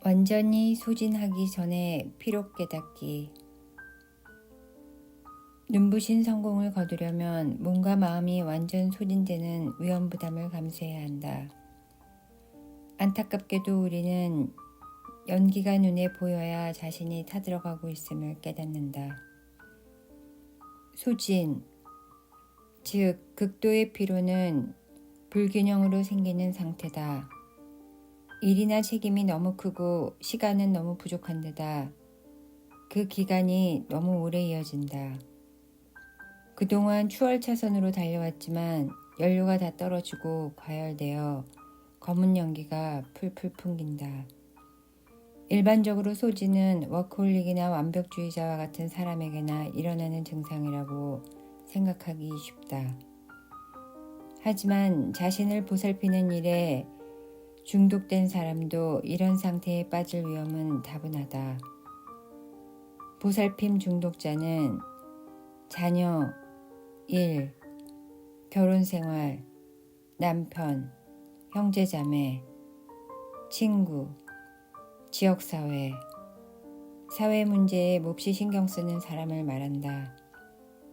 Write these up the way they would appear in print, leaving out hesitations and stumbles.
완전히 소진하기 전에 피로 깨닫기. 눈부신 성공을 거두려면 몸과 마음이 완전 소진되는 위험부담을 감수해야 한다. 안타깝게도 우리는 연기가 눈에 보여야 자신이 타들어가고 있음을 깨닫는다. 소진, 즉 극도의 피로는 불균형으로 생기는 상태다. 일이나 책임이 너무 크고 시간은 너무 부족한 데다 그 기간이 너무 오래 이어진다. 그동안 추월차선으로 달려왔지만 연료가 다 떨어지고 과열되어 검은 연기가 풀풀 풍긴다. 일반적으로 소진은 워크홀릭이나 완벽주의자와 같은 사람에게나 일어나는 증상이라고 생각하기 쉽다. 하지만 자신을 보살피는 일에 중독된 사람도 이런 상태에 빠질 위험은 다분하다. 보살핌 중독자는 자녀, 일, 결혼생활, 남편, 형제자매, 친구, 지역사회, 사회 문제에 몹시 신경 쓰는 사람을 말한다.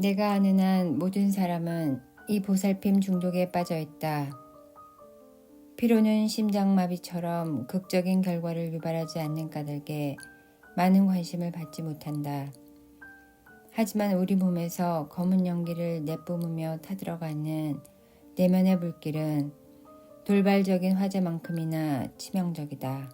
내가 아는 한 모든 사람은 이 보살핌 중독에 빠져 있다. 피로는 심장마비처럼 극적인 결과를 유발하지 않는 까닭에 많은 관심을 받지 못한다. 하지만 우리 몸에서 검은 연기를 내뿜으며 타들어가는 내면의 불길은 돌발적인 화재만큼이나 치명적이다.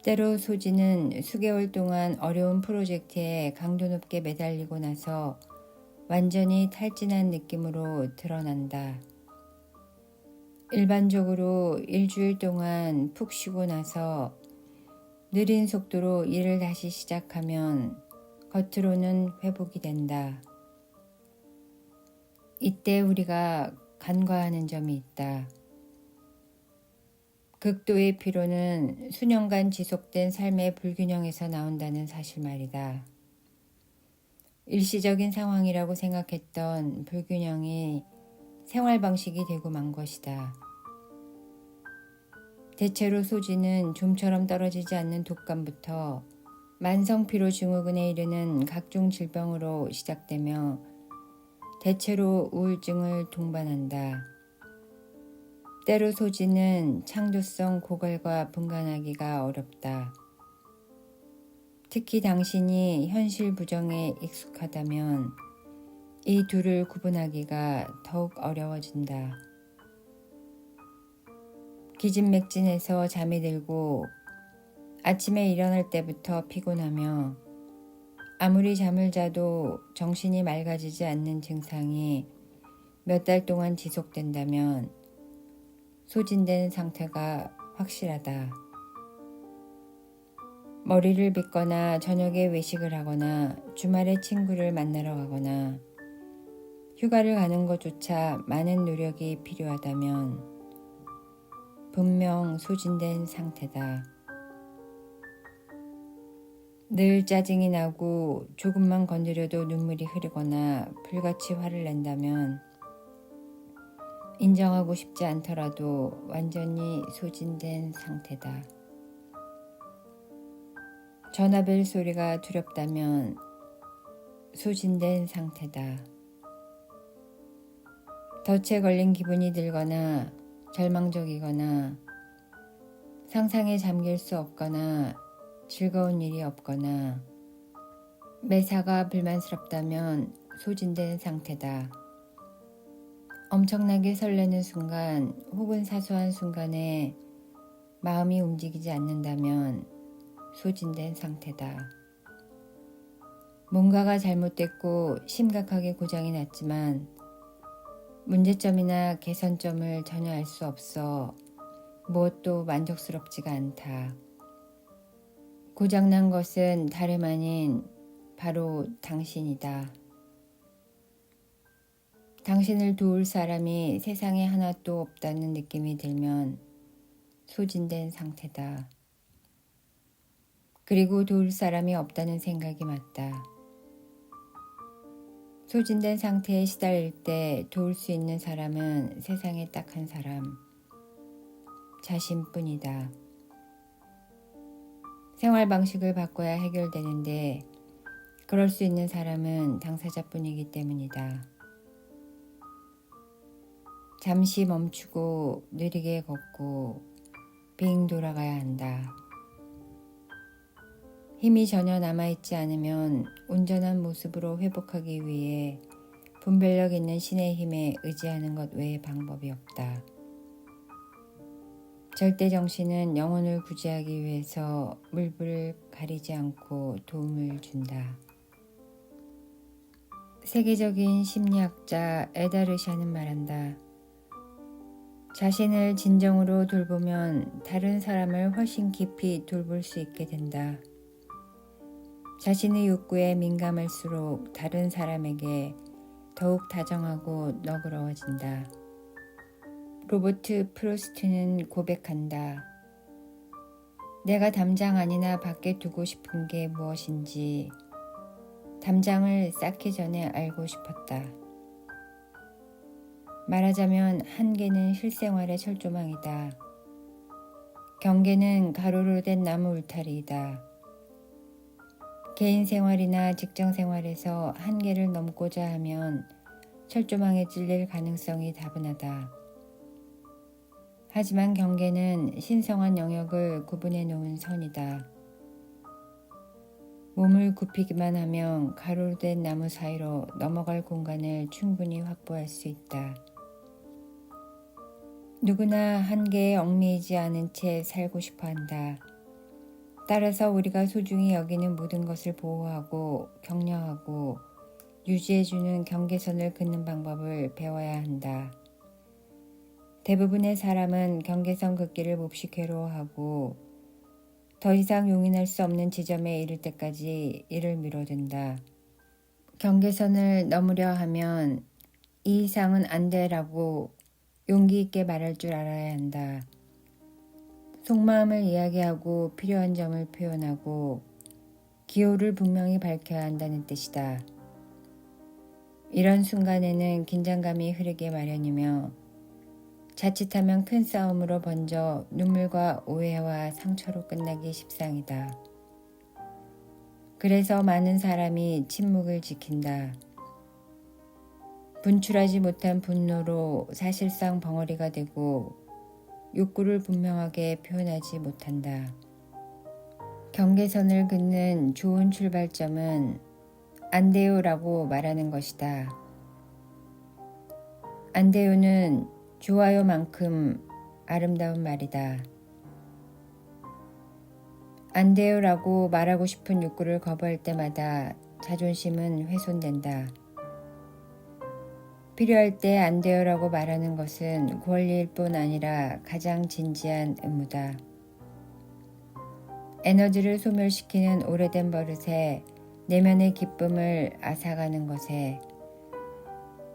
때로 소진은 수개월 동안 어려운 프로젝트에 강도 높게 매달리고 나서 완전히 탈진한 느낌으로 드러난다. 일반적으로 일주일 동안 푹 쉬고 나서 느린 속도로 일을 다시 시작하면 겉으로는 회복이 된다. 이때 우리가 간과하는 점이 있다. 극도의 피로는 수년간 지속된 삶의 불균형에서 나온다는 사실 말이다. 일시적인 상황이라고 생각했던 불균형이 생활 방식이 되고 만 것이다. 대체로 소진은 좀처럼 떨어지지 않는 독감부터 만성피로 증후군에 이르는 각종 질병으로 시작되며 대체로 우울증을 동반한다. 때로 소진은 창조성 고갈과 분간하기가 어렵다. 특히 당신이 현실 부정에 익숙하다면 이 둘을 구분하기가 더욱 어려워진다. 기진맥진해서 잠이 들고 아침에 일어날 때부터 피곤하며 아무리 잠을 자도 정신이 맑아지지 않는 증상이 몇 달 동안 지속된다면 소진된 상태가 확실하다. 머리를 빗거나 저녁에 외식을 하거나 주말에 친구를 만나러 가거나 휴가를 가는 것조차 많은 노력이 필요하다면 분명 소진된 상태다. 늘 짜증이 나고 조금만 건드려도 눈물이 흐르거나 불같이 화를 낸다면 인정하고 싶지 않더라도 완전히 소진된 상태다. 전화벨 소리가 두렵다면 소진된 상태다. 덫에 걸린 기분이 들거나 절망적이거나 상상에 잠길 수 없거나 즐거운 일이 없거나 매사가 불만스럽다면 소진된 상태다. 엄청나게 설레는 순간 혹은 사소한 순간에 마음이 움직이지 않는다면 소진된 상태다. 뭔가가 잘못됐고 심각하게 고장이 났지만 문제점이나 개선점을 전혀 알 수 없어 무엇도 만족스럽지가 않다. 고장난 것은 다름 아닌 바로 당신이다. 당신을 도울 사람이 세상에 하나도 없다는 느낌이 들면 소진된 상태다. 그리고 도울 사람이 없다는 생각이 맞다. 소진된 상태에 시달릴 때 도울 수 있는 사람은 세상에 딱 한 사람, 자신뿐이다. 생활 방식을 바꿔야 해결되는데 그럴 수 있는 사람은 당사자뿐이기 때문이다. 잠시 멈추고 느리게 걷고 빙 돌아가야 한다. 힘이 전혀 남아있지 않으면 온전한 모습으로 회복하기 위해 분별력 있는 신의 힘에 의지하는 것 외에 방법이 없다. 절대 정신은 영혼을 구제하기 위해서 물불을 가리지 않고 도움을 준다. 세계적인 심리학자 에다르샤는 말한다. 자신을 진정으로 돌보면 다른 사람을 훨씬 깊이 돌볼 수 있게 된다. 자신의 욕구에 민감할수록 다른 사람에게 더욱 다정하고 너그러워진다. 로버트 프로스트는 고백한다. 내가 담장 안이나 밖에 두고 싶은 게 무엇인지 담장을 쌓기 전에 알고 싶었다. 말하자면 한계는 실생활의 철조망이다. 경계는 가로로 된 나무 울타리이다. 개인 생활이나 직장 생활에서 한계를 넘고자 하면 철조망에 찔릴 가능성이 다분하다. 하지만 경계는 신성한 영역을 구분해 놓은 선이다. 몸을 굽히기만 하면 가로로 된 나무 사이로 넘어갈 공간을 충분히 확보할 수 있다. 누구나 한계에 얽매이지 않은 채 살고 싶어 한다. 따라서 우리가 소중히 여기는 모든 것을 보호하고 격려하고 유지해주는 경계선을 긋는 방법을 배워야 한다. 대부분의 사람은 경계선 긋기를 몹시 괴로워하고 더 이상 용인할 수 없는 지점에 이를 때까지 이를 미뤄둔다. 경계선을 넘으려 하면 이 이상은 안 돼라고 용기 있게 말할 줄 알아야 한다. 속마음을 이야기하고 필요한 점을 표현하고 기호를 분명히 밝혀야 한다는 뜻이다. 이런 순간에는 긴장감이 흐르게 마련이며 자칫하면 큰 싸움으로 번져 눈물과 오해와 상처로 끝나기 십상이다. 그래서 많은 사람이 침묵을 지킨다. 분출하지 못한 분노로 사실상 벙어리가 되고 욕구를 분명하게 표현하지 못한다. 경계선을 긋는 좋은 출발점은 안 돼요라고 말하는 것이다. 안 돼요는 좋아요만큼 아름다운 말이다. 안 돼요라고 말하고 싶은 욕구를 거부할 때마다 자존심은 훼손된다. 필요할 때 안 돼요라고 말하는 것은 권리일 뿐 아니라 가장 진지한 의무다. 에너지를 소멸시키는 오래된 버릇에 내면의 기쁨을 앗아가는 것에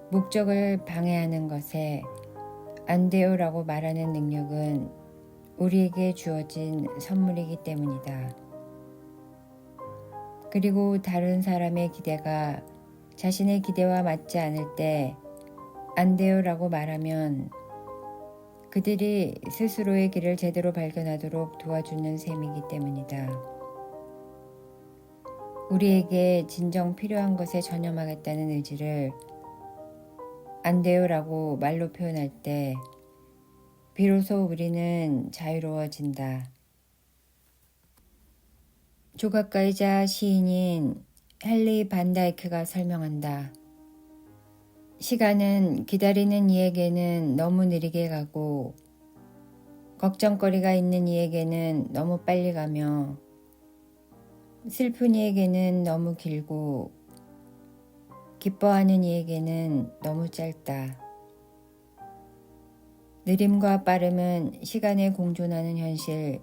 목적을 방해하는 것에 안 돼요라고 말하는 능력은 우리에게 주어진 선물이기 때문이다. 그리고 다른 사람의 기대가 자신의 기대와 맞지 않을 때 안 돼요라고 말하면 그들이 스스로의 길을 제대로 발견하도록 도와주는 셈이기 때문이다. 우리에게 진정 필요한 것에 전념하겠다는 의지를 안 돼요라고 말로 표현할 때 비로소 우리는 자유로워진다. 조각가이자 시인인 헨리 반다이크가 설명한다. 시간은 기다리는 이에게는 너무 느리게 가고 걱정거리가 있는 이에게는 너무 빨리 가며 슬픈 이에게는 너무 길고 기뻐하는 이에게는 너무 짧다. 느림과 빠름은 시간에 공존하는 현실,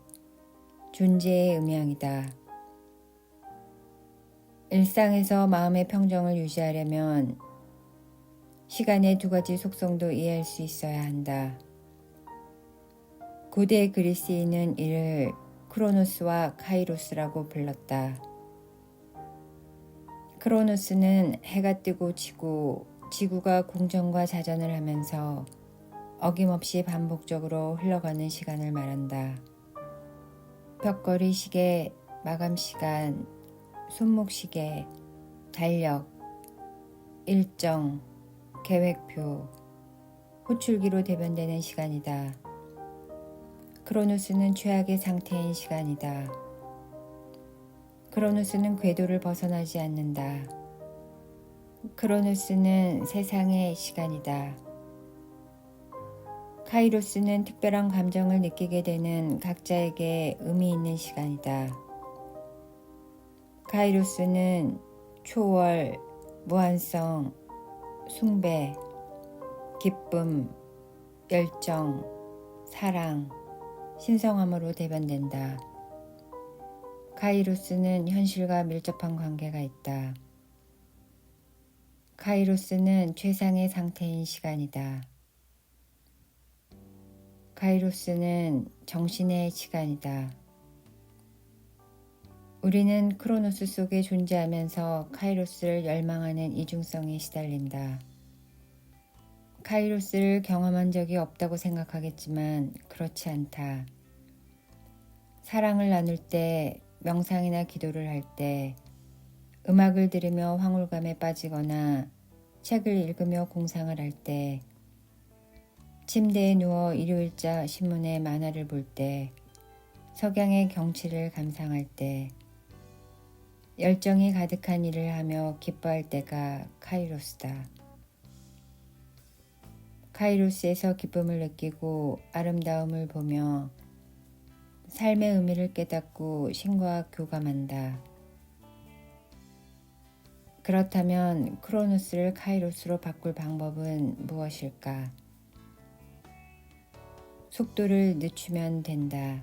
존재의 음향이다. 일상에서 마음의 평정을 유지하려면 시간의 두 가지 속성도 이해할 수 있어야 한다. 고대 그리스인은 이를 크로노스와 카이로스라고 불렀다. 크로노스는 해가 뜨고 지고 지구가 공전과 자전을 하면서 어김없이 반복적으로 흘러가는 시간을 말한다. 벽걸이 시계, 마감 시간, 손목시계, 달력, 일정, 계획표, 호출기로 대변되는 시간이다. 크로노스는 최악의 상태인 시간이다. 크로노스는 궤도를 벗어나지 않는다. 크로노스는 세상의 시간이다. 카이로스는 특별한 감정을 느끼게 되는 각자에게 의미 있는 시간이다. 카이로스는 초월, 무한성, 숭배, 기쁨, 열정, 사랑, 신성함으로 대변된다. 카이로스는 현실과 밀접한 관계가 있다. 카이로스는 최상의 상태인 시간이다. 카이로스는 정신의 시간이다. 우리는 크로노스 속에 존재하면서 카이로스를 열망하는 이중성에 시달린다. 카이로스를 경험한 적이 없다고 생각하겠지만 그렇지 않다. 사랑을 나눌 때, 명상이나 기도를 할 때, 음악을 들으며 황홀감에 빠지거나 책을 읽으며 공상을 할 때, 침대에 누워 일요일자 신문의 만화를 볼 때, 석양의 경치를 감상할 때, 열정이 가득한 일을 하며 기뻐할 때가 카이로스다. 카이로스에서 기쁨을 느끼고 아름다움을 보며 삶의 의미를 깨닫고 신과 교감한다. 그렇다면 크로노스를 카이로스로 바꿀 방법은 무엇일까? 속도를 늦추면 된다.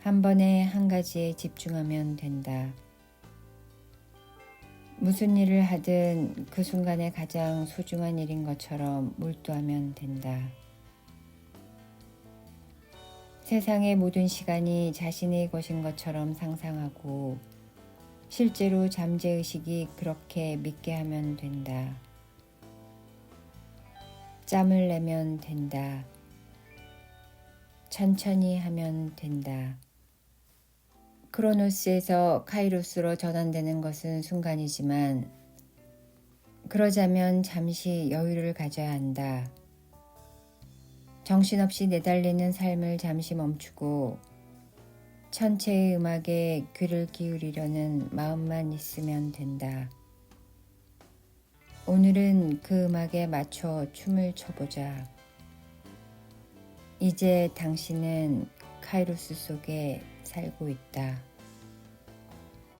한 번에 한 가지에 집중하면 된다. 무슨 일을 하든 그 순간에 가장 소중한 일인 것처럼 몰두하면 된다. 세상의 모든 시간이 자신의 것인 것처럼 상상하고 실제로 잠재의식이 그렇게 믿게 하면 된다. 짬을 내면 된다. 천천히 하면 된다. 크로노스에서 카이로스로 전환되는 것은 순간이지만 그러자면 잠시 여유를 가져야 한다. 정신없이 내달리는 삶을 잠시 멈추고 천체의 음악에 귀를 기울이려는 마음만 있으면 된다. 오늘은 그 음악에 맞춰 춤을 춰보자. 이제 당신은 카이로스 속에 살고 있다.